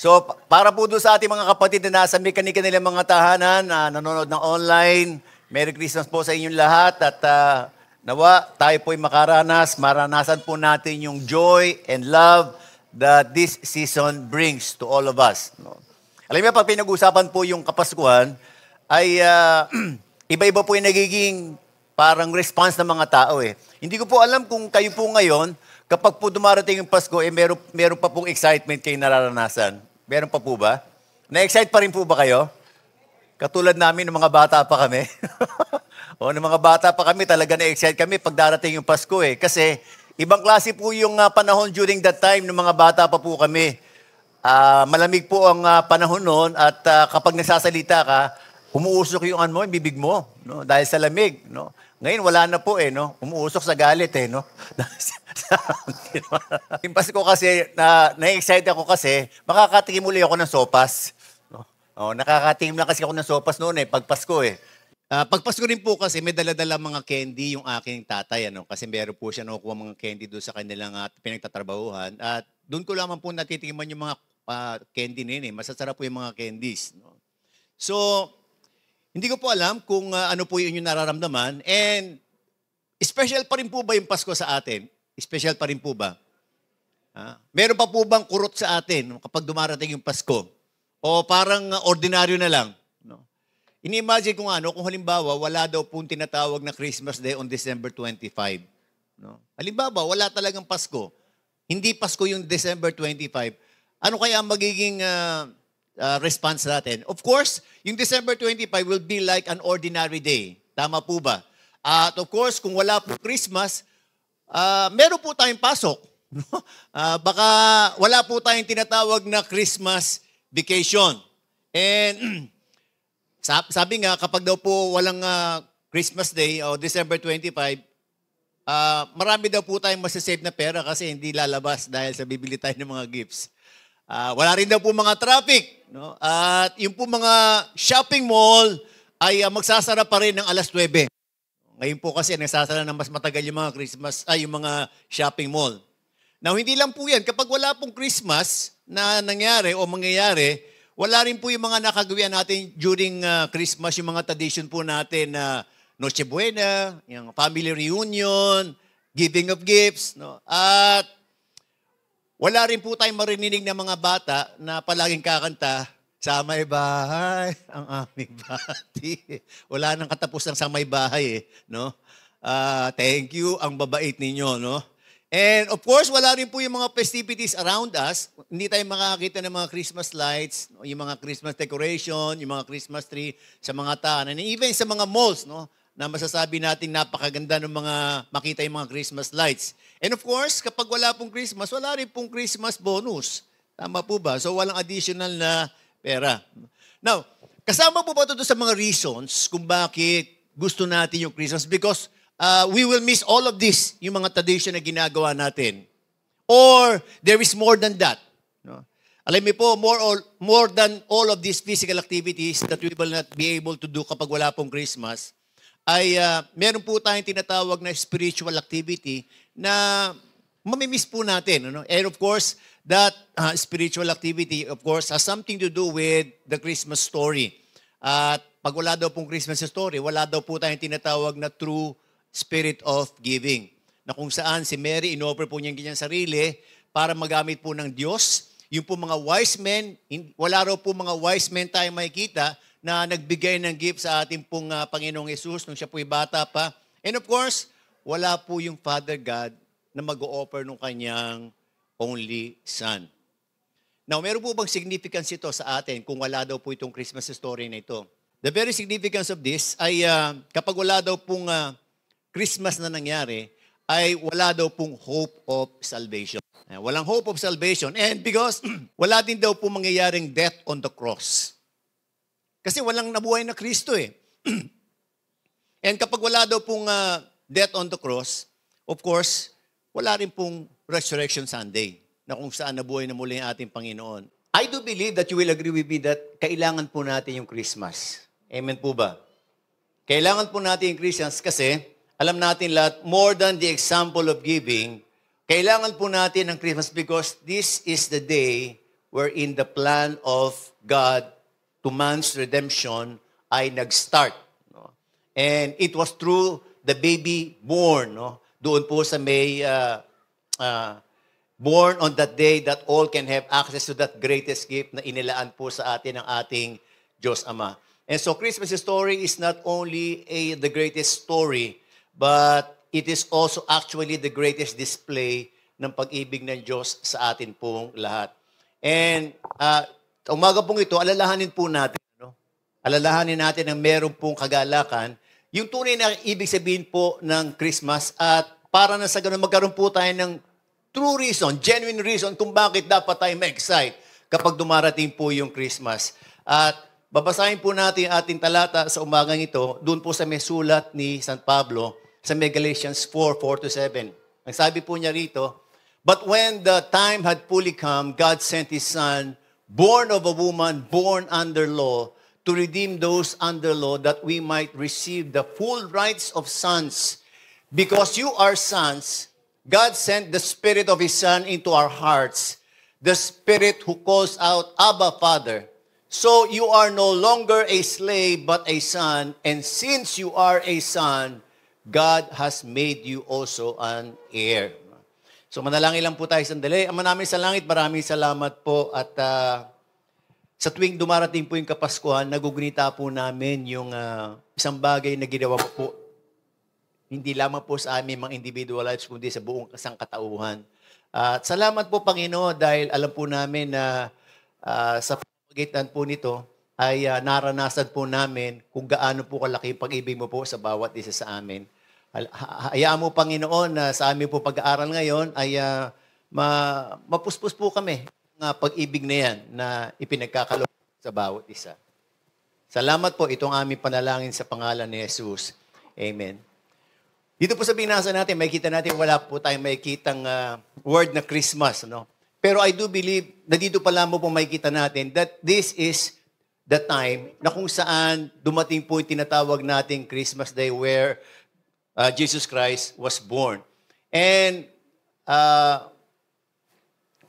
So, para po doon sa ating mga kapatid na nasa mekanika nilang mga tahanan, na nanonood ng online, Merry Christmas po sa inyong lahat at nawa tayo po'y maranasan po natin yung joy and love that this season brings to all of us. No? Alam niyo, pag pinag-usapan po yung Kapaskuhan, ay iba-iba po yung nagiging parang response ng mga tao eh. Hindi ko po alam kung kayo po ngayon, kapag po dumarating yung Pasko, meron pa pong excitement kayo nararanasan. Meron pa po ba? Na-excite pa rin po ba kayo? Katulad namin ng mga bata pa kami. O ng mga bata pa kami, talaga na-excite kami pag darating yung Pasko eh. Kasi ibang klase po yung panahon during that time ng mga bata pa po kami. Malamig po ang panahon noon at kapag nagsasalita ka, umuusok yung yung bibig mo, no? Dahil sa lamig, no? Ngayon wala na po eh, no? Umuusok sa galit eh, no? Yung Pasko kasi, na-excite ako kasi, makakatikim uli ako ng sopas. No? Nakakatikim lang kasi ako ng sopas noon eh, pag Pasko eh. Pag Pasko rin po kasi, may dala-dala mga candy yung aking tatay, ano? Kasi meron po siya nakukuha mga candy doon sa kanilang pinagtatrabahuhan. At doon ko lamang po natitikiman yung mga candy na yun eh. Masasarap po yung mga candies. No? So, hindi ko po alam kung ano po yung nararamdaman. And special pa rin po ba yung Pasko sa atin? Special pa rin po ba? Meron pa po bang kurot sa atin kapag dumarating yung Pasko? O parang ordinaryo na lang? No? Ini-imagine ko kung halimbawa wala daw pong tinatawag na Christmas Day on December 25. No? Halimbawa, wala talagang Pasko. Hindi Pasko yung December 25. Ano kaya magiging response natin? Of course, yung December 25 will be like an ordinary day. Tama po ba? At of course, kung wala po Christmas, meron po tayong pasok. Baka wala po tayong tinatawag na Christmas vacation. And sabi nga, kapag daw po walang Christmas Day o December 25, marami daw po tayong masasave na pera kasi hindi lalabas dahil sa bibili tayo ng mga gifts. Wala rin daw po mga traffic. No? At yung po mga shopping mall ay magsasara pa rin ng alas 9. Ngayon po kasi nagsasara ng mas matagal yung mga yung mga shopping mall. Now, hindi lang po yan. Kapag wala pong Christmas na nangyari o mangyayari, wala rin po yung mga nakagawian natin during Christmas, yung mga tradition po natin na Noche Buena, yung family reunion, giving of gifts. No? At wala rin po tayong marinig ng mga bata na palaging kakanta, sa may bahay, ang aming bati. Wala nang katapusang sa may bahay eh. No? Thank you, ang babait ninyo. No? And of course, wala rin po yung mga festivities around us. Hindi tayo makakita ng mga Christmas lights, yung mga Christmas decoration, yung mga Christmas tree sa mga tahanan. And even sa mga malls, no? Na masasabi natin napakaganda ng mga makita yung mga Christmas lights. And of course, kapag wala pong Christmas, wala rin pong Christmas bonus. Tama po ba? So walang additional na pera. Now, kasama po ba ito sa mga reasons kung bakit gusto natin yung Christmas? Because we will miss all of this, yung mga tradition na ginagawa natin. Or there is more than that. No? Alam mo po, more than all of these physical activities that we will not be able to do kapag wala pong Christmas, ay meron po tayong tinatawag na spiritual activity na mamimiss po natin. Ano? And of course, that spiritual activity, of course, has something to do with the Christmas story. At pag wala daw pong Christmas story, wala daw po tayong tinatawag na true spirit of giving. Na kung saan si Mary, inoffer po niya ang kanyang sarili para magamit po ng Diyos. Yung po mga wise men, wala raw po mga wise men tayo makikita na nagbigay ng gift sa ating pong Panginoong Yesus nung siya po'y bata pa. And of course, wala po yung Father God na mag-o-offer ng kanyang only Son. Now, meron po bang significance ito sa atin kung wala daw po itong Christmas story na ito? The very significance of this ay kapag wala daw pong Christmas na nangyari, ay wala daw pong hope of salvation. Walang hope of salvation. And because wala din daw pong mangyayaring death on the cross. Kasi walang nabuhay na Kristo eh. And kapag wala daw pong death on the cross, of course, wala rin pong Resurrection Sunday na kung saan nabuhay na muli ang ating Panginoon. I do believe that you will agree with me that kailangan po natin yung Christmas. Amen po ba? Kailangan po natin yung Christmas kasi alam natin lahat, more than the example of giving, kailangan po natin ang Christmas because this is the day wherein the plan of God to man's redemption ay nag-start. No? And it was through the baby born, no? Doon po sa may born on that day that all can have access to that greatest gift na inilaan po sa atin ng ating Diyos Ama. And so Christmas story is not only the greatest story, but it is also actually the greatest display ng pag-ibig ng Diyos sa atin pong lahat. And umaga pong ito, alalahanin po natin, no? Alalahanin natin na meron pong kagalakan, yung tunay na ibig sabihin po ng Christmas at para na sa ganun magkaroon po tayo ng true reason, genuine reason kung bakit dapat tayo ma-excite kapag dumarating po yung Christmas. At babasahin po natin ang ating talata sa umagang ito, doon po sa may sulat ni San Pablo, sa may Galatians 4:4-7. Ang sabi po niya rito, "But when the time had fully come, God sent His Son, born of a woman, born under law, to redeem those under law, that we might receive the full rights of sons. Because you are sons, God sent the Spirit of His Son into our hearts, the Spirit who calls out, Abba, Father. So you are no longer a slave, but a son, and since you are a son, God has made you also an heir." So manalangin lang po tayo sandali. Ama namin sa langit, maraming salamat po at sa tuwing dumarating po yung Kapaskuhan, nagugunita po namin yung isang bagay na ginawa po, hindi lamang po sa aming mga individual lives, kundi sa buong sangkatauhan. At salamat po, Panginoon, dahil alam po namin na sa pamagitan po nito ay naranasan po namin kung gaano po kalaki yung pag-ibig mo po sa bawat isa sa amin. Hayaan mo, Panginoon, na sa aming po pag-aaral ngayon ay mapuspos po kami ng pag-ibig na yan na ipinagkakaloob sa bawat isa. Salamat po, itong aming panalangin sa pangalan ni Jesus. Amen. Dito po sa binasa natin, makikita natin wala po tayong makikitang word na Christmas. No? Pero I do believe na dito pa lamang po makikita natin that this is the time na kung saan dumating po yung tinatawag nating Christmas Day where Jesus Christ was born. And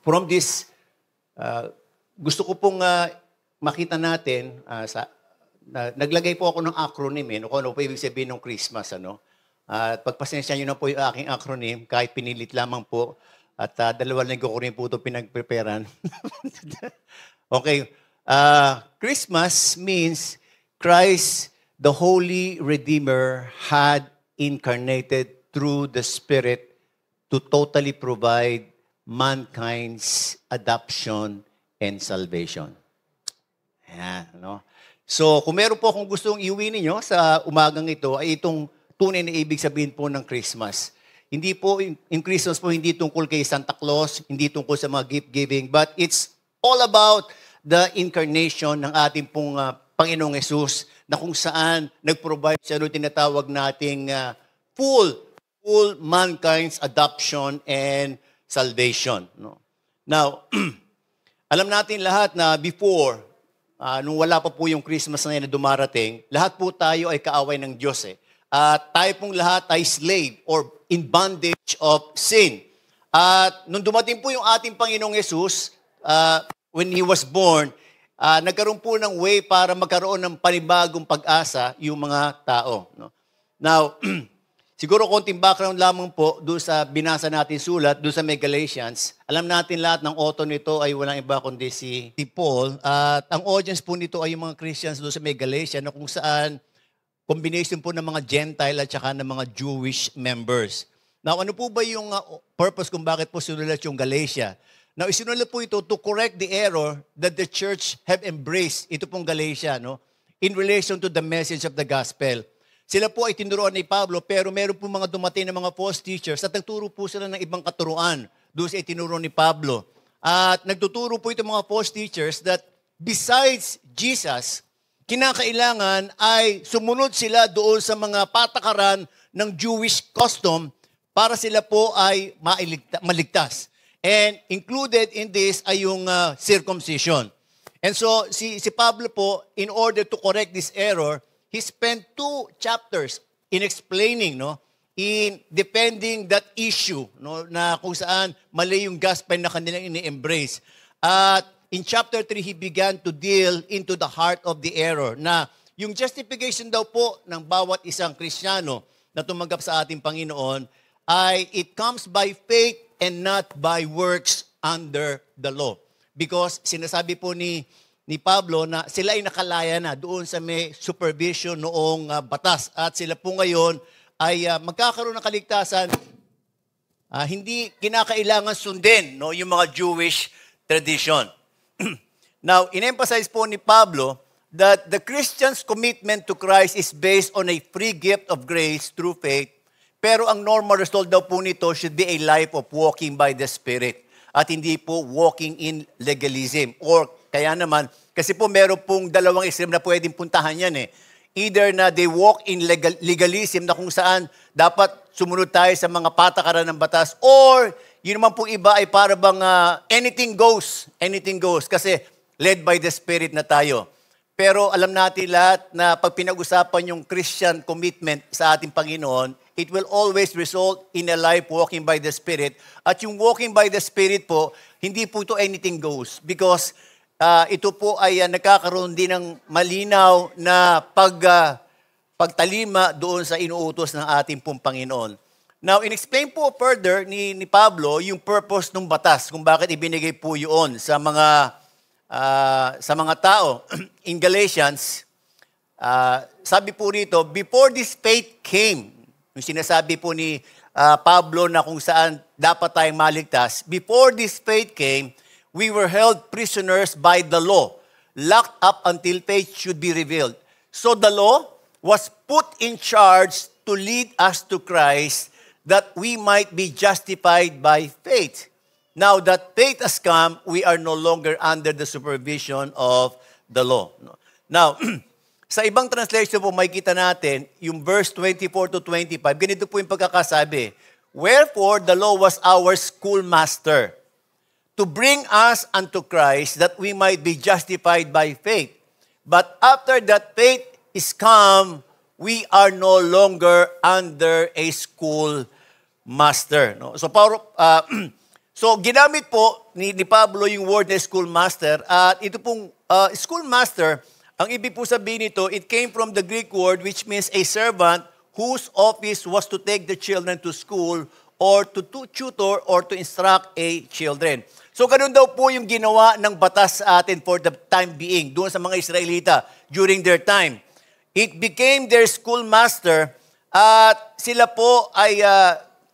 from this, gusto ko pong makita natin, naglagay po ako ng acronym, kung ano po ibig sabihin ng Christmas. At pagpasensya nyo na po yung aking acronym, kahit pinilit lamang po, at dalawang linggo ko rin po ito pinag-preparan. Okay. Christmas means Christ, the Holy Redeemer, had incarnated through the Spirit to totally provide mankind's adoption and salvation. Ayan, no? So, kung meron po akong gustong iuwi ninyo sa umagang ito, ay itong tunay na ibig sabihin po ng Christmas. Hindi po, in Christmas po, hindi tungkol kay Santa Claus, hindi tungkol sa mga gift-giving, but it's all about the incarnation ng ating pong Panginoong Yesus, na kung saan nag-provide siya doon tinatawag nating full mankind's adoption and salvation. No? Now, alam natin lahat na before, nung wala pa po yung Christmas na yan na dumarating, lahat po tayo ay kaaway ng Diyos. At tayo pong lahat ay slave or in bondage of sin. At nung dumating po yung ating Panginoong Yesus, when He was born, nagkaroon po ng way para magkaroon ng panibagong pag-asa yung mga tao. No? Now, siguro konting background lamang po doon sa binasa natin sulat, doon sa may Galatians. Alam natin lahat ng author nito ay walang iba kundi si Paul. At ang audience po nito ay yung mga Christians doon sa may Galatia na kung saan combination po ng mga Gentile at saka ng mga Jewish members. Now, ano po ba yung purpose kung bakit po sinulat yung Galatia? Now, isinulat po ito to correct the error that the church have embraced, ito pong Galatia, no? In relation to the message of the gospel. Sila po ay tinuruan ni Pablo, pero meron po mga dumating na mga false teachers at nagturo po sila ng ibang katuruan doon sa itinuro ni Pablo. At nagtuturo po itong mga false teachers that besides Jesus, kinakailangan ay sumunod sila doon sa mga patakaran ng Jewish custom para sila po ay maligtas. And included in this ay yung circumcision. And so, si Pablo po, in order to correct this error, he spent 2 chapters in explaining, no, in defending that issue, no, na kung saan mali yung gospel na kanilang ini-embrace. At in chapter 3, he began to deal into the heart of the error na yung justification daw po ng bawat isang Kristiyano na tumanggap sa ating Panginoon ay it comes by faith and not by works under the law. Because sinasabi po ni Pablo na sila ay nakalaya na doon sa may supervision noong batas at sila po ngayon ay magkakaroon ng kaligtasan. Hindi kinakailangan sundin yung mga Jewish tradition. Now, in-emphasize po ni Pablo that the Christian's commitment to Christ is based on a free gift of grace through faith, pero ang normal result daw po nito should be a life of walking by the Spirit at hindi po walking in legalism. Or kaya naman, kasi po meron pong dalawang extreme na pwedeng puntahan yan eh. Either na they walk in legalism na kung saan dapat sumunod tayo sa mga patakaran ng batas or yun naman po iba ay para bang anything goes kasi led by the Spirit na tayo. Pero alam natin lahat na pag pinag-usapan yung Christian commitment sa ating Panginoon, it will always result in a life walking by the Spirit. At yung walking by the Spirit po, hindi po ito anything goes because ito po ay nagkakaroon din ng malinaw na pagtalima doon sa inuutos ng ating pong Panginoon. Now, in-explain po further ni Pablo yung purpose ng batas, kung bakit ibinigay po yun sa mga tao. In Galatians, sabi po rito, before this faith came, yung sinasabi po ni Pablo na kung saan dapat tayong maligtas, before this faith came, we were held prisoners by the law, locked up until faith should be revealed. So the law was put in charge to lead us to Christ that we might be justified by faith. Now that faith has come, we are no longer under the supervision of the law. Now, sa ibang translation po, makikita natin, yung verse 24 to 25, ganito po yung pagkakasabi. Wherefore, the law was our schoolmaster, to bring us unto Christ that we might be justified by faith. But after that faith is come, we are no longer under a school master. No? So ginamit po ni Pablo yung word na schoolmaster at ito pong schoolmaster, ang ibig po sabihin nito, it came from the Greek word which means a servant whose office was to take the children to school or to tutor or to instruct a children. So ganun daw po yung ginawa ng batas sa atin for the time being, doon sa mga Israelita during their time. It became their schoolmaster at sila po ay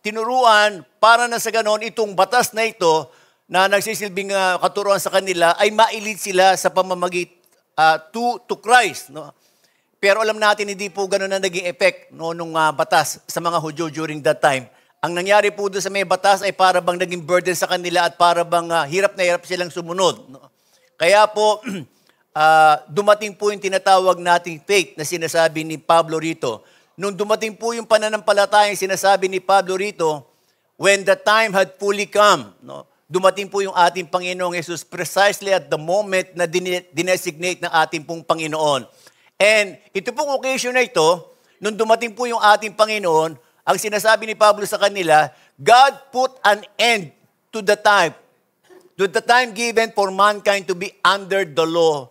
tinuruan para na sa ganon itong batas na ito na nagsisilbing katuruan sa kanila ay mailid sila sa pamamagit to Christ. No? Pero alam natin hindi po ganon na naging effect nung batas sa mga Hudyo during that time. Ang nangyari po doon sa may batas ay para bang naging burden sa kanila at para bang hirap na hirap silang sumunod. No? Kaya po, dumating po yung tinatawag nating faith na sinasabi ni Pablo rito. Nung dumating po yung pananampalatayang sinasabi ni Pablo rito, when the time had fully come, no? Dumating po yung ating Panginoong Jesus precisely at the moment na dinesignate ng ating pong Panginoon. And ito pong occasion na ito, nung dumating po yung ating Panginoon, ang sinasabi ni Pablo sa kanila, God put an end to the time given for mankind to be under the law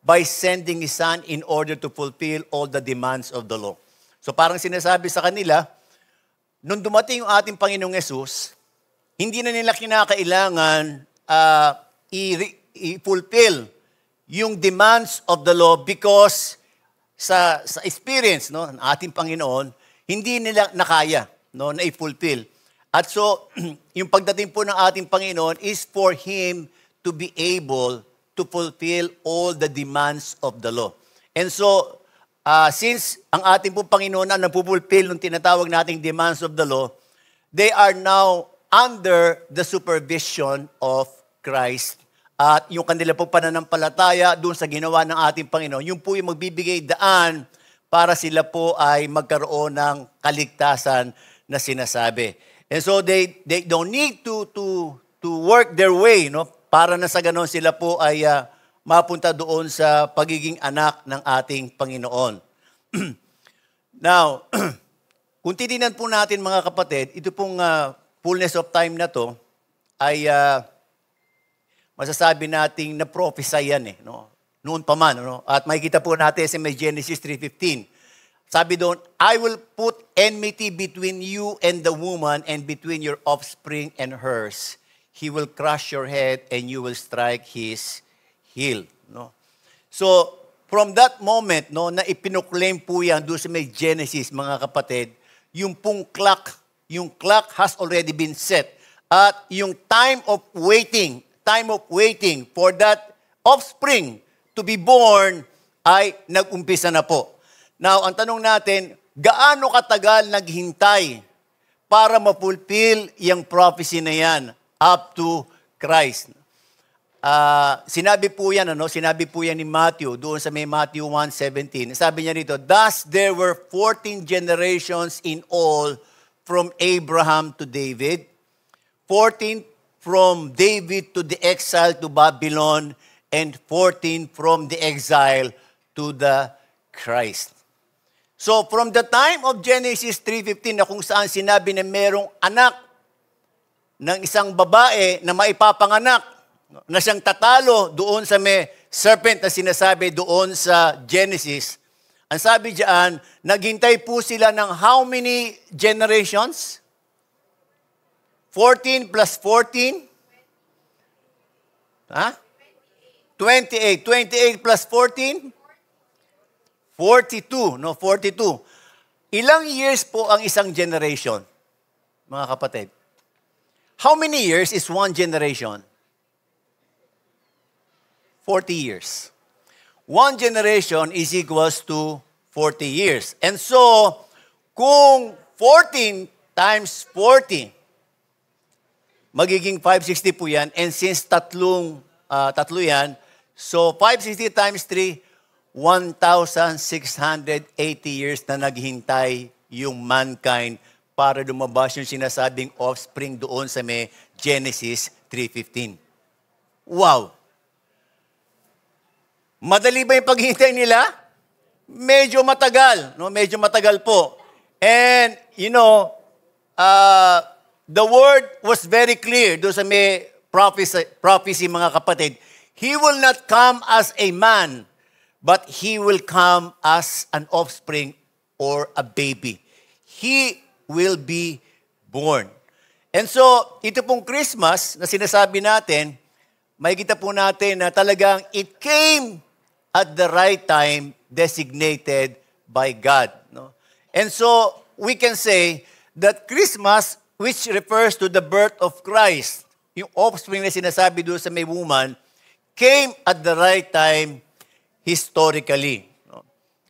by sending His Son in order to fulfill all the demands of the law. So parang sinasabi sa kanila, nung dumating yung ating Panginoong Yesus, hindi na nila kinakailangan i-fulfill yung demands of the law because sa experience ng ating Panginoon, hindi nila nakaya na i-fulfill. At so, yung pagdating po ng ating Panginoon is for Him to be able to fulfill all the demands of the law. And so, since ang ating pong Panginoon na napupulfill ng tinatawag nating demands of the law, they are now under the supervision of Christ. At yung kanila pong pananampalataya doon sa ginawa ng ating Panginoon, yung po yung magbibigay daan para sila po ay magkaroon ng kaligtasan na sinasabi. And so they don't need to work their way, no? Para na sa ganon sila po ay mapunta doon sa pagiging anak ng ating Panginoon. Now, kung titingnan po natin mga kapatid, ito pong fullness of time na to ay masasabi nating na-prophesy yan eh. No? Noon pa man. No? At makikita po natin sa may Genesis 3:15. Sabi doon, I will put enmity between you and the woman and between your offspring and hers. He will crush your head and you will strike his heel. No? So, from that moment, no, na ipinoclaim po yan doon sa may Genesis, mga kapatid, yung pong clock has already been set. At yung time of waiting for that offspring to be born ay nag-umpisa na po. Now, ang tanong natin, gaano katagal naghintay para mapulfill yung prophecy na yan up to Christ? Sinabi po yan ni Matthew, doon sa may Matthew 1:17. Sabi niya rito, thus there were 14 generations in all from Abraham to David, 14 from David to the exile to Babylon, and 14 from the exile to the Christ. So from the time of Genesis 3:15 na kung saan sinabi na merong anak ng isang babae na maipapanganak, na siyang tatalo doon sa may serpent na sinasabi doon sa Genesis, ang sabi diyan, naghintay po sila ng how many generations? 14 plus 14? 28. 28 plus 14? 42. 42. Ilang years po ang isang generation, mga kapatid? How many years is one generation? 40 years. One generation is equals to 40 years. And so, kung 14 times 40, magiging 560 po yan. And since tatlo yan, so 560 times 3, 1,680 years na naghintay yung mankind para lumabas yung sinasabing offspring doon sa may Genesis 3:15. Wow! Madali ba yung paghihintay nila? Medyo matagal. No? Medyo matagal po. And, the word was very clear doon sa may prophecy, mga kapatid. He will not come as a man, but he will come as an offspring or a baby. He will be born. And so, ito pong Christmas na sinasabi natin, makikita po natin na talagang it came at the right time designated by God. No? And so, we can say that Christmas, which refers to the birth of Christ, yung offspring na sinasabi doon sa may woman, came at the right time historically. No?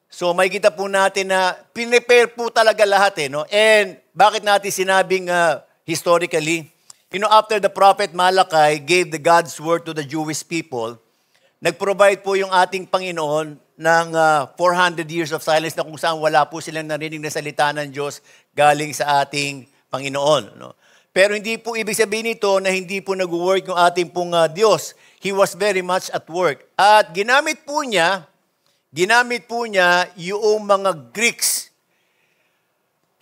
So, makikita po natin na pinipare po talaga lahat. No? And bakit natin sinabing historically? After the prophet Malachi gave the God's word to the Jewish people, nag-provide po yung ating Panginoon ng 400 years of silence na kung saan wala po silang narinig na salita ng Diyos galing sa ating Panginoon. No? Pero hindi po ibig sabihin nito na hindi po nag-work yung ating pong Diyos. He was very much at work. At ginamit po niya yung mga Greeks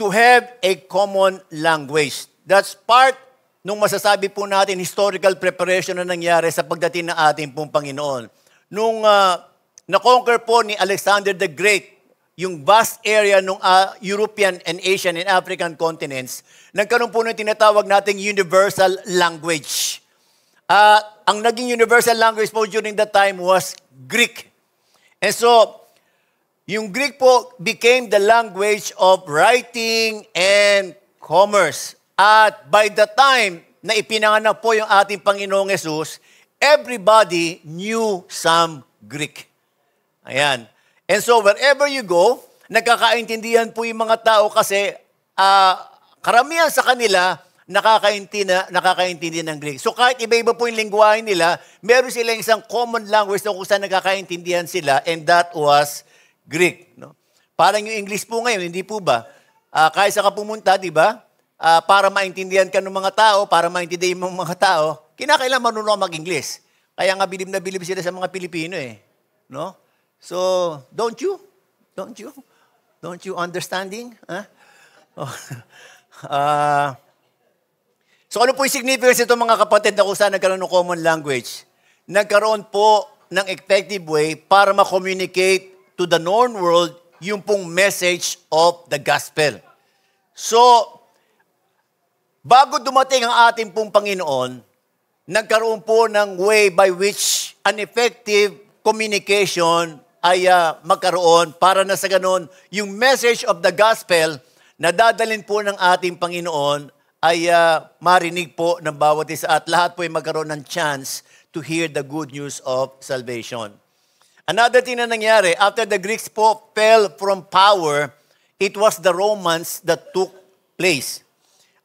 to have a common language. That's part nung masasabi po natin historical preparation na nangyari sa pagdating ng ating pong Panginoon. Nung na-conquer po ni Alexander the Great yung vast area ng European and Asian and African continents, nagkaroon po ng tinatawag nating universal language. Ang naging universal language po during that time was Greek. And so, yung Greek po became the language of writing and commerce. At by the time na ipinanganak po yung ating Panginoong Yesus, everybody knew some Greek. Ayan. And so, wherever you go, nagkakaintindihan po yung mga tao kasi karamihan sa kanila nakakaintindi ng Greek. So kahit iba-iba po yung lingwahe nila, meron silang isang common language na kung saan nagkakaintindihan sila, and that was Greek. No? Parang yung English po ngayon, hindi po ba? Kahit saan ka pumunta, di ba? Para maintindihan ka ng mga tao, para maintindihan ng mga tao, kinakailangan marunong mag-English. Kaya nga bilib na bilib sila sa mga Pilipino eh. No? So, don't you understanding? Huh? So ano po yung significance ito mga kapatid na kung saan nagkaroon ng common language? nagkaroon po ng effective way para ma-communicate to the known world yung pong message of the gospel. So, bago dumating ang ating pong Panginoon, nagkaroon po ng way by which an effective communication ay magkaroon para na sa ganon, yung message of the gospel na dadalhin po ng ating Panginoon ay marinig po ng bawat isa at lahat po ay magkaroon ng chance to hear the good news of salvation. Another thing na nangyari, after the Greeks po fell from power, it was the Romans that took place.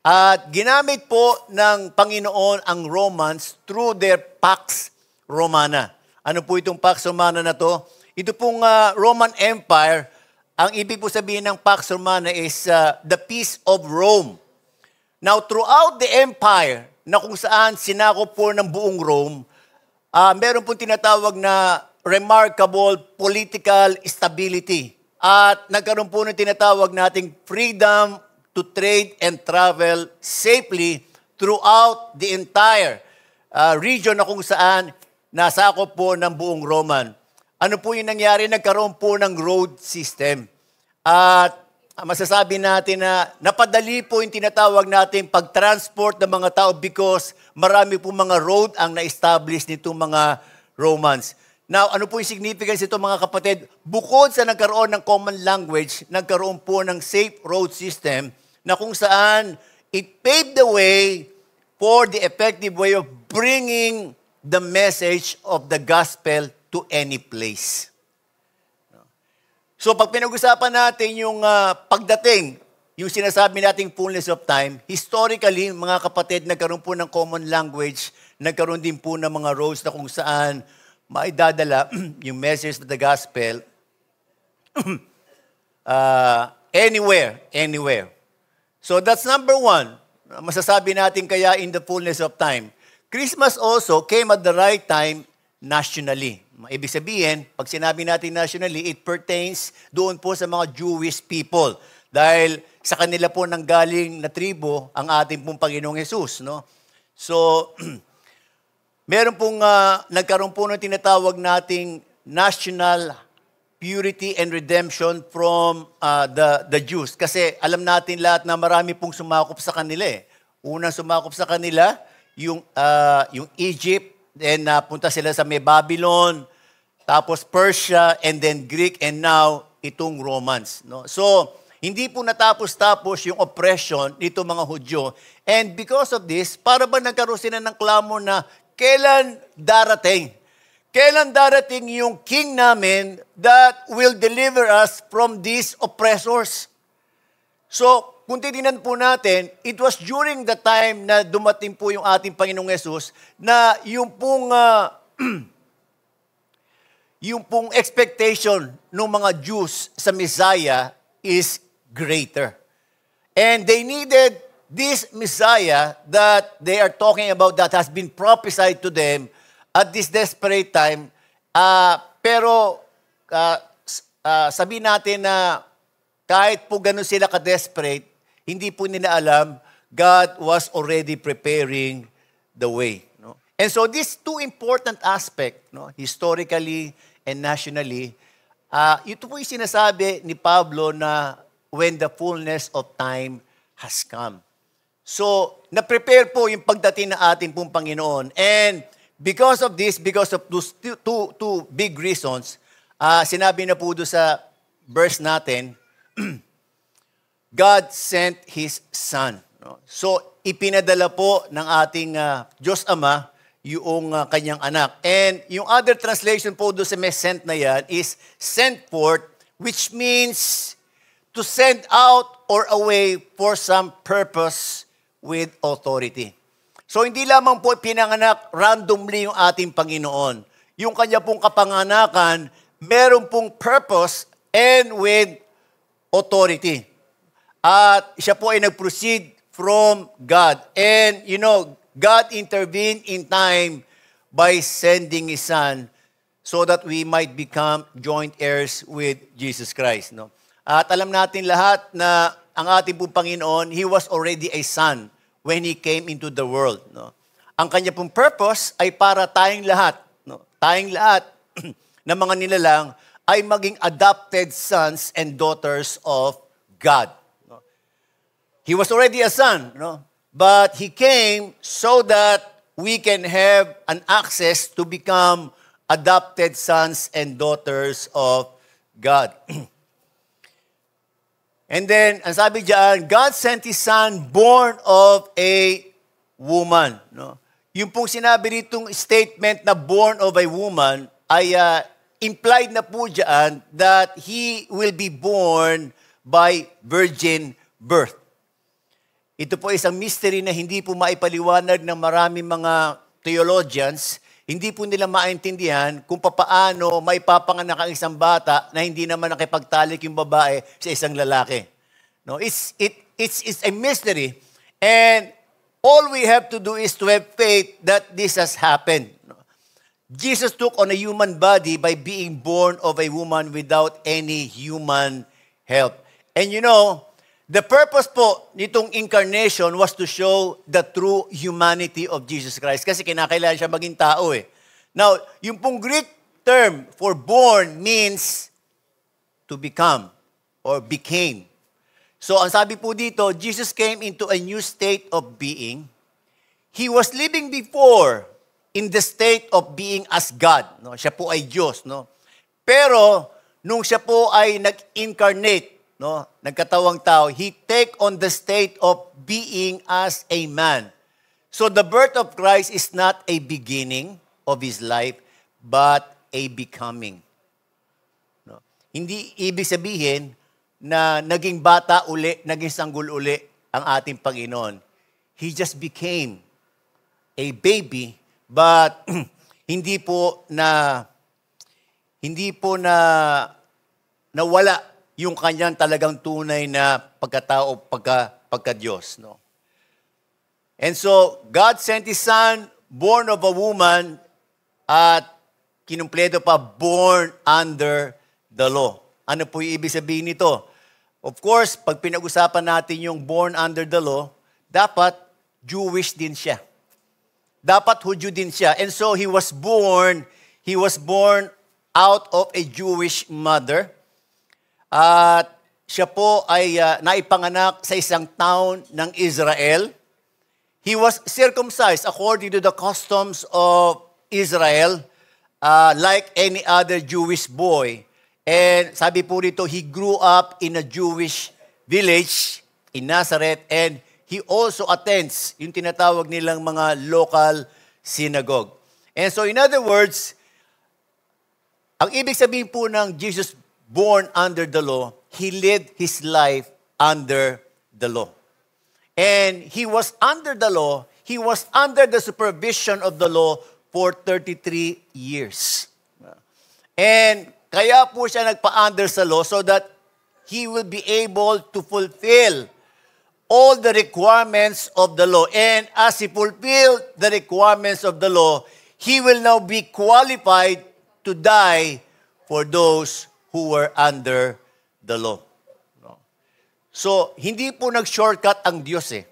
At ginamit po ng Panginoon ang Romans through their Pax Romana. Ano po itong Pax Romana na to? Ito pong Roman Empire, ang ibig po sabihin ng Pax Romana is the peace of Rome. Now, throughout the empire, na kung saan sinakop po ng buong Rome, meron pong tinatawag na remarkable political stability. At nagkaroon po ng tinatawag nating freedom to trade and travel safely throughout the entire region na kung saan nasakop po ng buong Roman. Ano po yung nangyari? Nagkaroon po ng road system. At masasabi natin na napadali po yung tinatawag natin pag-transport ng mga tao because marami po mga road ang na-establish nitong mga Romans. Now, ano po yung significance ito mga kapatid? Bukod sa nagkaroon ng common language, nagkaroon po ng safe road system na kung saan it paved the way for the effective way of bringing the message of the gospel to any place. So pag pinag-usapan natin yung pagdating, yung sinasabi nating fullness of time, historically, mga kapatid, nagkaroon po ng common language, nagkaroon din po ng mga roads na kung saan maidadala yung message of the gospel anywhere. So that's number one. Masasabi natin kaya in the fullness of time. Christmas also came at the right time nationally. Ibig sabihin, pag sinabi natin nationally, it pertains doon po sa mga Jewish people. Dahil sa kanila po nanggaling na tribo ang ating pong Panginoong Jesus. No? So, meron pong nagkaroon po ng tinatawag nating national purity and redemption from the Jews. Kasi alam natin lahat na marami pong sumakop sa kanila. Unang sumakop sa kanila, yung Egypt, then napunta sila sa may Babylon, tapos Persia, and then Greek, and now itong Romans. No? So, hindi po natapos-tapos yung oppression nito mga Hudyo. And because of this, para ba nagkaroon sila ng klamo na kailan darating? Kailan darating yung king namin that will deliver us from these oppressors? So, kung titingnan po natin, it was during the time na dumating po yung ating Panginoong Yesus na yung pong expectation ng mga Jews sa Messiah is greater. And they needed this Messiah that they are talking about that has been prophesied to them at this desperate time. Pero sabihin natin na kahit po ganun sila ka-desperate, hindi po nila alam, God was already preparing the way. No? And so these two important aspects, no, historically and nationally, ito po yung sinasabi ni Pablo na when the fullness of time has come. So, na-prepare po yung pagdating na ating pong Panginoon. And because of this, because of those two big reasons, sinabi na po doon sa verse natin, God sent His Son. No? So, ipinadala po ng ating Diyos Ama yung kanyang anak. And yung other translation po doon sa may sent na yan is sent forth, which means to send out or away for some purpose with authority. So, hindi lamang po pinanganak randomly yung ating Panginoon. Yung kanya pong kapanganakan, meron pong purpose and with authority. At siya po ay nag-proceed from God. And, God intervened in time by sending His Son so that we might become joint heirs with Jesus Christ. No? At alam natin lahat na ang ating pong Panginoon, He was already a Son when He came into the world. No? Ang kanya pong purpose ay para tayong lahat tayong lahat ng mga nilalang ay maging adopted sons and daughters of God. No? He was already a son, no? But he came so that we can have an access to become adopted sons and daughters of God. And then, ang sabi diyan, God sent His Son born of a woman. No? Yung pong sinabi ditong statement na born of a woman ay implied na po diyan that He will be born by virgin birth. Ito po isang mystery na hindi po maipaliwanag ng maraming mga theologians. Hindi po nila maintindihan kung papaano maipapanganak ang isang bata na hindi naman nakipagtalik yung babae sa isang lalaki. No, it's a mystery. And all we have to do is to have faith that this has happened. No? Jesus took on a human body by being born of a woman without any human help. And you know, the purpose po nitong incarnation was to show the true humanity of Jesus Christ. Kasi kinakailangan siya maging tao eh. Now, yung pong Greek term for born means to become or became. So, ang sabi po dito, Jesus came into a new state of being. He was living before in the state of being as God. No? Siya po ay Diyos. No? Pero, nung siya po ay nag-incarnate, no, nagkatawang tao, He take on the state of being as a man. So the birth of Christ is not a beginning of His life, but a becoming. No? Hindi ibig sabihin na naging bata uli, naging sanggol uli ang ating Panginoon. He just became a baby, but hindi po nawala yung kanyang talagang tunay na pagkatao, pagka-Diyos. No? And so, God sent His Son, born of a woman, at kinumpleto pa, born under the law. Ano po yung ibig sabihin nito? Of course, pag pinag-usapan natin yung born under the law, dapat Jewish din siya. Dapat Hudyo din siya. And so, he was born out of a Jewish mother. At siya po ay naipanganak sa isang town ng Israel. He was circumcised according to the customs of Israel, like any other Jewish boy. And sabi po dito, he grew up in a Jewish village in Nazareth, and he also attends yung tinatawag nilang mga local synagogue. And so in other words, ang ibig sabihin po ng Jesus born under the law, He lived His life under the law. And He was under the law, He was under the supervision of the law for 33 years. And kaya po siya nagpa-under sa law so that He will be able to fulfill all the requirements of the law. And as He fulfilled the requirements of the law, He will now be qualified to die for those who were under the law. No? So, hindi po nag-shortcut ang Diyos eh.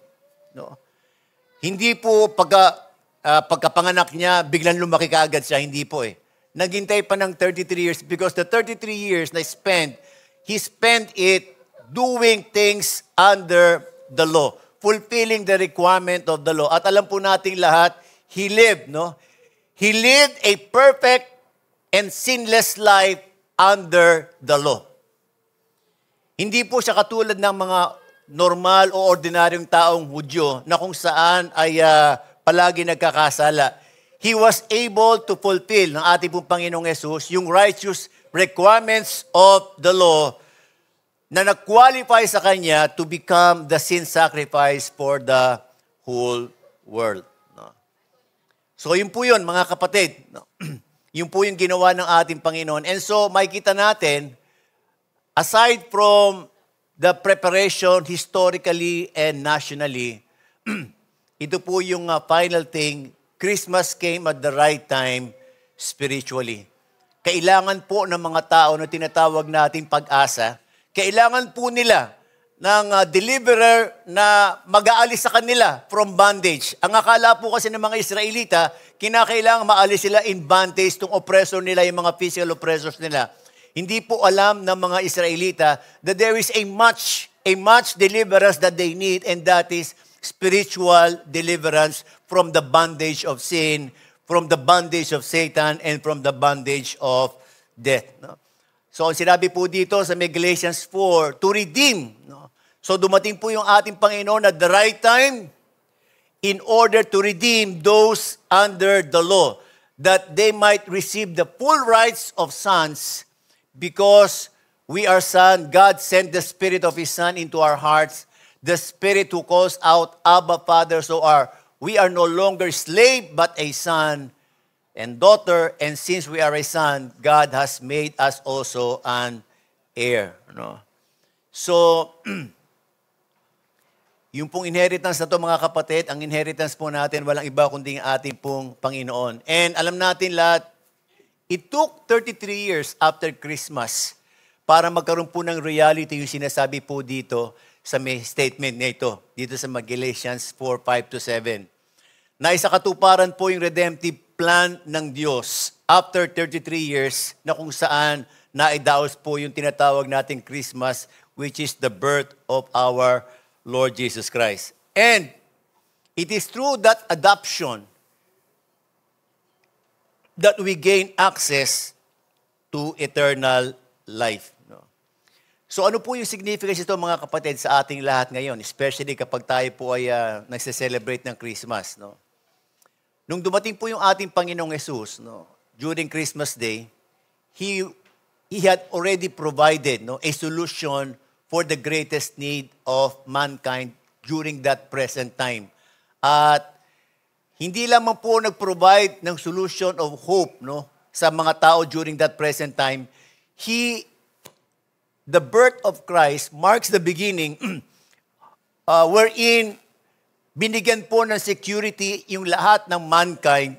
No? Hindi po pagkapanganak niya, biglang lumaki kaagad siya. Hindi po eh. Naghintay pa ng 33 years because the 33 years na He spent it doing things under the law, fulfilling the requirement of the law. At alam po nating lahat, He lived, no? He lived a perfect and sinless life under the law. Hindi po siya katulad ng mga normal o ordinaryong taong Hudyo na kung saan ay palagi nagkakasala. He was able to fulfill ng ating pong Panginoong Yesus yung righteous requirements of the law na nag-qualify sa Kanya to become the sin sacrifice for the whole world. No? So yun po yun, mga kapatid. No? Yun po yung ginawa ng ating Panginoon. And so, makikita natin, aside from the preparation historically and nationally, ito po yung final thing, Christmas came at the right time spiritually. Kailangan po ng mga tao na tinatawag nating pag-asa, kailangan po nila deliverer na mag-aalis sa kanila from bondage. Ang akala po kasi ng mga Israelita, kinakailangan maalis sila in bondage, tong oppressor nila, yung mga physical oppressors nila. Hindi po alam ng mga Israelita that there is a much deliverance that they need, and that is spiritual deliverance from the bondage of sin, from the bondage of Satan, and from the bondage of death. No? So, ang sinabi po dito sa Galatians 4, to redeem. No? So, dumating po yung ating Panginoon at the right time in order to redeem those under the law, that they might receive the full rights of sons, because we are sons. God sent the Spirit of His Son into our hearts, the Spirit who calls out, Abba, Father. So we are no longer slave, but a son and daughter. And since we are a son, God has made us also an heir. No? So, yung pong inheritance na to, mga kapatid, ang inheritance po natin, walang iba kundi ang ating pong Panginoon. And alam natin lahat, it took 33 years after Christmas para magkaroon po ng reality yung sinasabi po dito sa may statement nito, dito sa Galatians 4:5-7. Na isa katuparan po yung redemptive plan ng Diyos after 33 years na kung saan naidaos po yung tinatawag nating Christmas, which is the birth of our Lord Jesus Christ. And it is through that adoption that we gain access to eternal life. No? So ano po yung significance ito, mga kapatid, sa ating lahat ngayon, especially kapag tayo po ay nagse-celebrate ng Christmas. No? Nung dumating po yung ating Panginoong Jesus, no, during Christmas Day, He had already provided, no, a solution for the greatest need of mankind during that present time. At hindi lamang po nag-provide ng solution of hope, no, sa mga tao during that present time. The birth of Christ marks the beginning wherein binigyan po ng security yung lahat ng mankind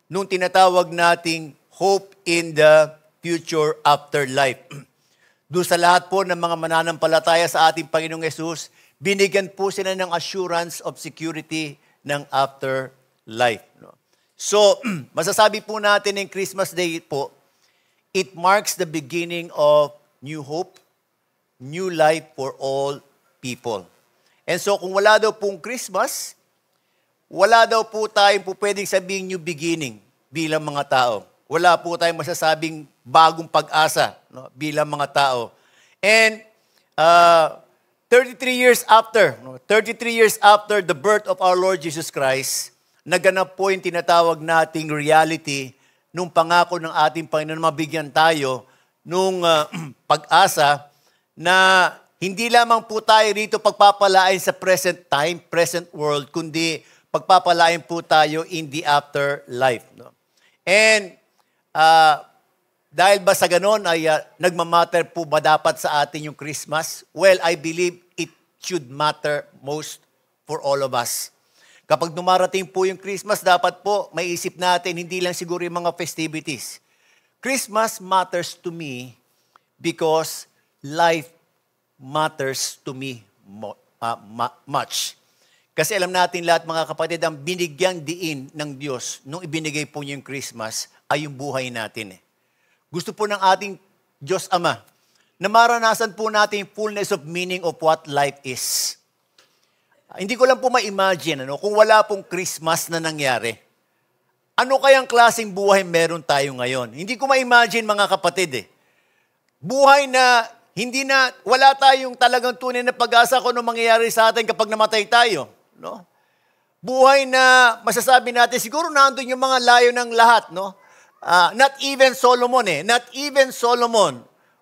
nung tinatawag nating hope in the future afterlife. Doon sa lahat po ng mga mananampalataya sa ating Panginoong Yesus, binigyan po sila ng assurance of security ng afterlife. So, masasabi po natin ng Christmas Day po, it marks the beginning of new hope, new life for all people. And so, kung wala daw pong Christmas, wala daw po tayong po pwedeng sabing new beginning bilang mga tao. Wala po tayong masasabing bagong pag-asa, no, bilang mga tao. And 33 years after the birth of our Lord Jesus Christ, naganap po yung tinatawag nating reality nung pangako ng ating Panginoon na mabigyan tayo nung pag-asa na hindi lamang po tayo rito pagpapalain sa present time, present world, kundi pagpapalain po tayo in the afterlife. No? And dahil ba sa ganon ay nagmamatter po ba dapat sa atin yung Christmas? Well, I believe it should matter most for all of us. Kapag dumarating po yung Christmas, dapat po may isip natin, hindi lang siguro yung mga festivities. Christmas matters to me because life matters to me much. Kasi alam natin lahat, mga kapatid, ang binigyang diin ng Diyos nung ibinigay po niya yung Christmas ay yung buhay natin. Gusto po ng ating Diyos Ama na maranasan po natin yung fullness of meaning of what life is. Hindi ko lang po ma-imagine kung wala pong Christmas na nangyari. Ano kayang klaseng buhay meron tayo ngayon? Hindi ko ma-imagine, mga kapatid. Buhay na wala tayong talagang tunay na pag-asa kung ano mangyayari sa atin kapag namatay tayo. No? Buhay na masasabi natin, siguro nandun yung mga layo ng lahat. No? Not even Solomon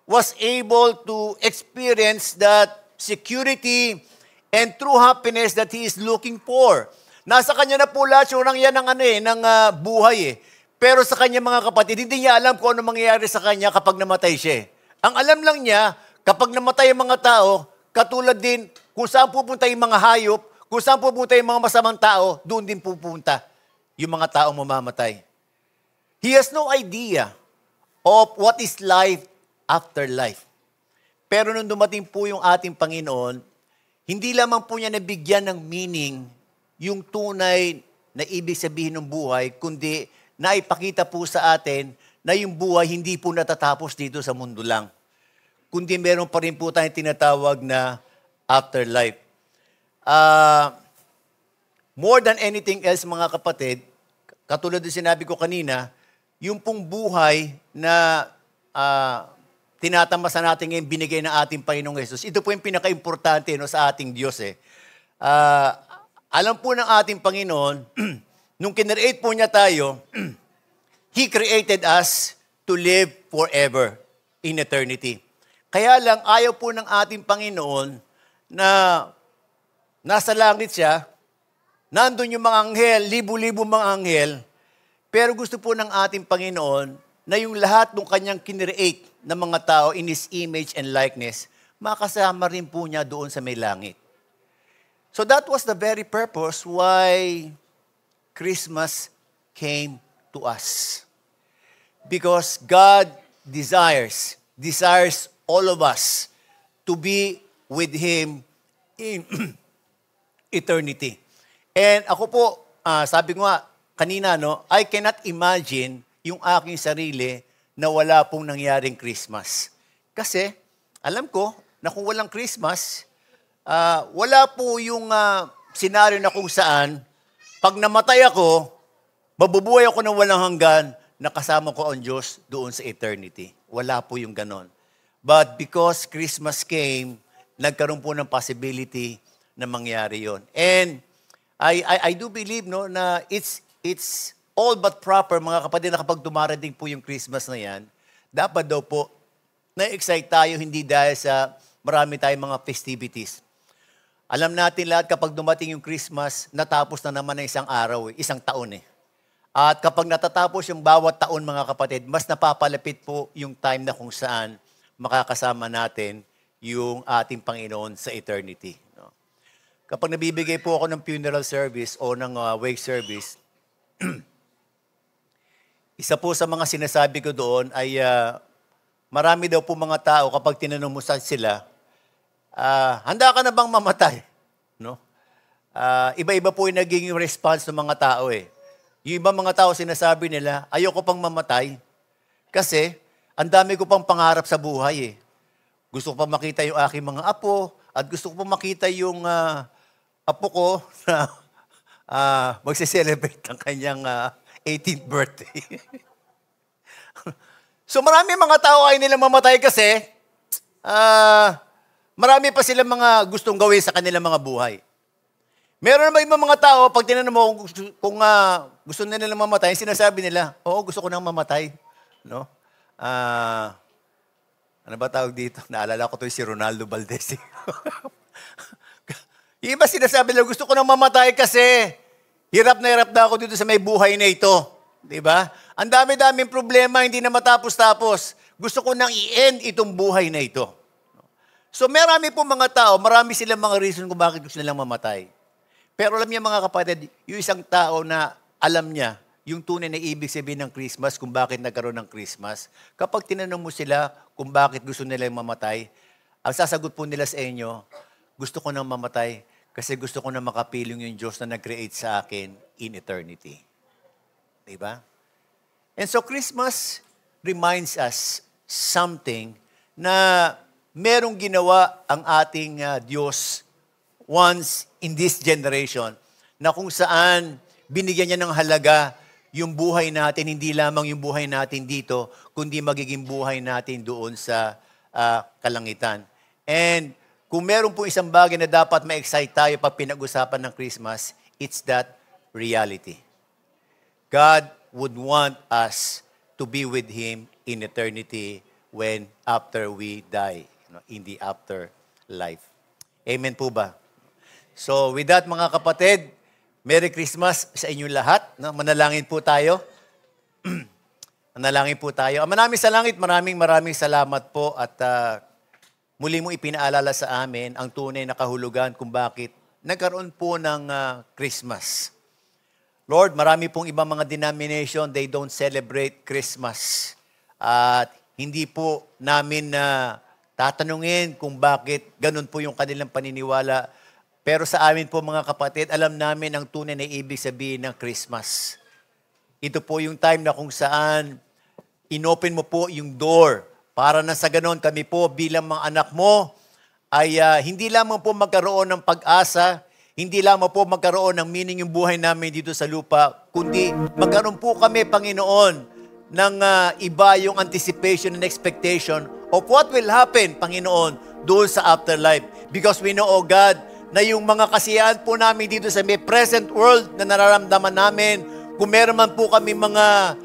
was able to experience that security and true happiness that he is looking for. Nasa kanya na po lahat yung yan ng buhay. Pero sa kanya, mga kapatid, hindi niya alam kung ano mangyayari sa kanya kapag namatay siya. Ang alam lang niya, kapag namatay ang mga tao, katulad din kung saan pupunta yung mga hayop, kung saan pupunta yung mga masamang tao, doon din pupunta yung mga tao mamamatay. He has no idea of what is life after life. Pero nung dumating po yung ating Panginoon, hindi lamang po niya nabigyan ng meaning yung tunay na ibig sabihin ng buhay, kundi naipakita po sa atin na yung buhay hindi po natatapos dito sa mundo lang. Kundi meron pa rin po tayong tinatawag na afterlife. More than anything else, mga kapatid, katulad ng sinabi ko kanina, yung pong buhay na tinatamasa natin ngayon, binigay ng ating Panginoong Jesus, ito po yung pinaka-importante sa ating Diyos. Alam po ng ating Panginoon, nung kinreate po niya tayo, He created us to live forever in eternity. Kaya lang, ayaw po ng ating Panginoon na nasa langit siya, nandun yung mga anghel, libu-libu mga anghel, pero gusto po ng ating Panginoon na yung lahat ng kanyang kinreate ng mga tao in His image and likeness, makasama rin po niya doon sa may langit. So that was the very purpose why Christmas came to us. Because God desires all of us to be with Him in eternity. And ako po, sabi ko nga kanina, I cannot imagine yung aking sarili na wala pong nangyaring Christmas. Kasi, alam ko na kung walang Christmas, wala po yung senaryo na kung saan, pag namatay ako, mabubuhay ako ng walang hanggan, nakasama ko ang Diyos doon sa eternity. Wala po yung ganon. But because Christmas came, nagkaroon po ng possibility na mangyari yon. And I do believe na it's all but proper, mga kapatid, na kapag dumarating po yung Christmas na yan, dapat daw po na-excite tayo, hindi dahil sa marami tayong mga festivities. Alam natin lahat kapag dumating yung Christmas, natapos na naman ng isang araw, isang taon . At kapag natatapos yung bawat taon, mga kapatid, mas napapalapit po yung time na kung saan makakasama natin yung ating Panginoon sa eternity. Kapag nabibigay po ako ng funeral service o ng wake service, isa po sa mga sinasabi ko doon ay marami daw po mga tao kapag tinanong mo sila, handa ka na bang mamatay? Iba-iba po yung naging response ng mga tao . Yung ibang mga tao sinasabi nila, ayoko pang mamatay kasi ang dami ko pang pangarap sa buhay . Gusto ko pa makita yung aking mga apo at gusto ko pa makita yung apo ko na magse-celebrate ang kanyang 18th birthday. So marami mga tao ay nila mamatay kasi marami pa silang mga gustong gawin sa kanilang mga buhay. Meron naman ibang mga tao, pag tinanong mo kung gusto nila mamatay, sinasabi nila, oo, gusto ko nang mamatay. Ano ba tawag dito? Naalala ko to si Ronaldo Valdez. Yung iba sinasabi nila, gusto ko nang mamatay kasi hirap na ako dito sa may buhay na ito. Diba? Ang dami-daming problema, hindi na matapos-tapos. Gusto ko nang i-end itong buhay na ito. So marami po mga tao, marami silang mga reason kung bakit gusto nilang mamatay. Pero alam niya mga kapatid, yung isang tao na alam niya yung tunay na ibig sabihin ng Christmas, kung bakit nagkaroon ng Christmas, kapag tinanong mo sila kung bakit gusto nilang mamatay, ang sasagot po nila sa inyo, gusto ko nang mamatay kasi gusto ko na makapiling yung Diyos na nag-create sa akin in eternity. Diba? And so Christmas reminds us something na merong ginawa ang ating Diyos once in this generation na kung saan binigyan niya ng halaga yung buhay natin, hindi lamang yung buhay natin dito, kundi magiging buhay natin doon sa kalangitan. And kung meron po isang bagay na dapat ma-excite tayo pag pinag-usapan ng Christmas, it's that reality. God would want us to be with Him in eternity when after we die, in the afterlife. Amen po ba? So with that, mga kapatid, Merry Christmas sa inyong lahat. Manalangin po tayo. Manalangin po tayo. Ama namin sa langit, maraming salamat po at muli mong ipinaalala sa amin ang tunay na kahulugan kung bakit nagkaroon po ng Christmas. Lord, marami pong ibang mga denomination, they don't celebrate Christmas. At hindi po namin tatanungin kung bakit ganun po yung kanilang paniniwala. Pero sa amin po mga kapatid, alam namin ang tunay na ibig sabihin ng Christmas. Ito po yung time na kung saan inopen mo po yung door para na sa ganon kami po bilang mga anak mo ay hindi lamang po magkaroon ng pag-asa, hindi lamang po magkaroon ng meaning yung buhay namin dito sa lupa, kundi magkaroon po kami, Panginoon, ng iba yung anticipation and expectation of what will happen, Panginoon, doon sa afterlife. Because we know, oh God, na yung mga kasiyahan po namin dito sa may present world na nararamdaman namin, kung meron man po kami mga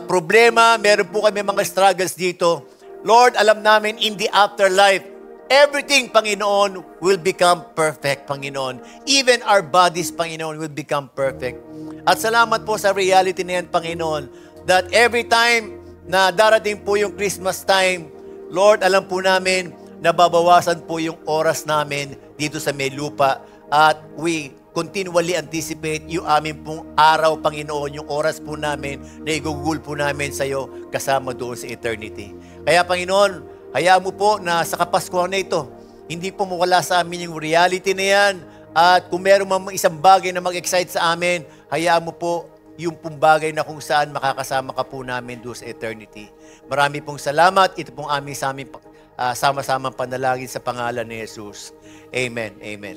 problema, meron po kami mga struggles dito, Lord, alam namin in the afterlife, everything, Panginoon, will become perfect, Panginoon. Even our bodies, Panginoon, will become perfect. At salamat po sa reality na yan, Panginoon, that every time na darating po yung Christmas time, Lord, alam po namin, nababawasan po yung oras namin dito sa may lupa at we continually anticipate yung aming pong araw, Panginoon, yung oras po namin na igugul po namin sa iyo kasama doon sa eternity. Kaya, Panginoon, hayaan mo po na sa Kapaskuhan na ito, hindi po mawala sa amin yung reality na yan at kung meron mang isang bagay na mag-excite sa amin, hayaan mo po yung pong bagay na kung saan makakasama ka po namin doon sa eternity. Marami pong salamat. Ito pong aming sama-samang panalangin sa pangalan ni Jesus. Amen. Amen.